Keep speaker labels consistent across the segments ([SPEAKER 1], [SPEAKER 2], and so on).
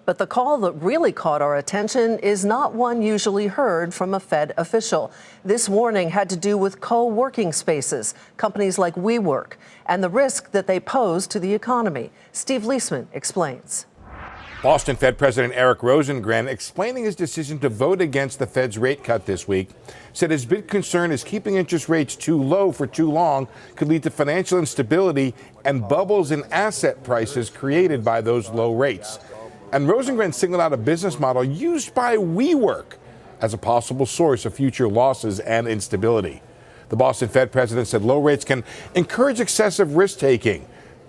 [SPEAKER 1] But the call that really caught our attention is not one usually heard from a Fed official. This warning had to do with co-working spaces, companies like WeWork, and the risk that they pose to the economy. Steve Liesman explains.
[SPEAKER 2] Boston Fed President Eric Rosengren, explaining his decision to vote against the Fed's rate cut this week, said his big concern is keeping interest rates too low for too long could lead to financial instability and bubbles in asset prices created by those low rates. And Rosengren singled out a business model used by WeWork as a possible source of future losses and instability. The Boston Fed president said low rates can encourage excessive risk-taking,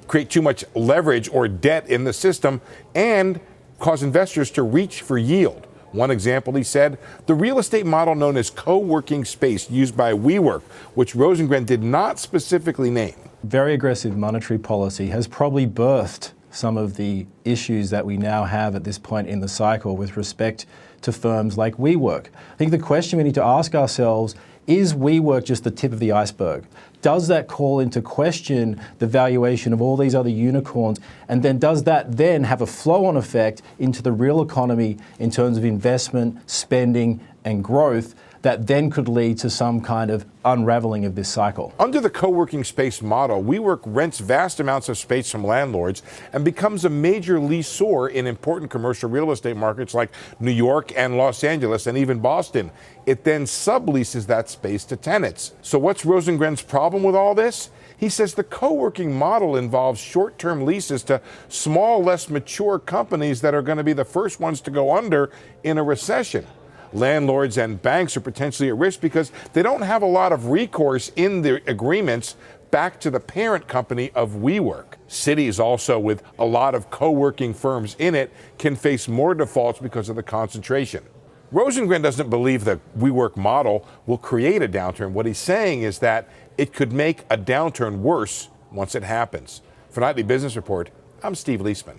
[SPEAKER 2] create too much leverage or debt in the system, and cause investors to reach for yield. One example, he said, the real estate model known as co-working space used by WeWork, which Rosengren did not specifically name.
[SPEAKER 3] Very aggressive monetary policy has probably birthed some of the issues that we now have at this point in the cycle with respect to firms like WeWork. I think the question we need to ask ourselves is WeWork just the tip of the iceberg? Does that call into question the valuation of all these other unicorns? And then does that then have a flow-on effect into the real economy in terms of investment, spending, and growth that then could lead to some kind of unraveling of this cycle?
[SPEAKER 2] Under the co-working space model, WeWork rents vast amounts of space from landlords and becomes a major lessor in important commercial real estate markets like New York and Los Angeles and even Boston. It then subleases that space to tenants. So what's Rosengren's problem with all this? He says the co-working model involves short-term leases to small, less mature companies that are going to be the first ones to go under in a recession. Landlords and banks are potentially at risk because they don't have a lot of recourse in their agreements back to the parent company of WeWork. Cities also with a lot of co-working firms in it can face more defaults because of the concentration. Rosengren doesn't believe the WeWork model will create a downturn. What he's saying is that it could make a downturn worse once it happens. For Nightly Business Report, I'm Steve Liesman.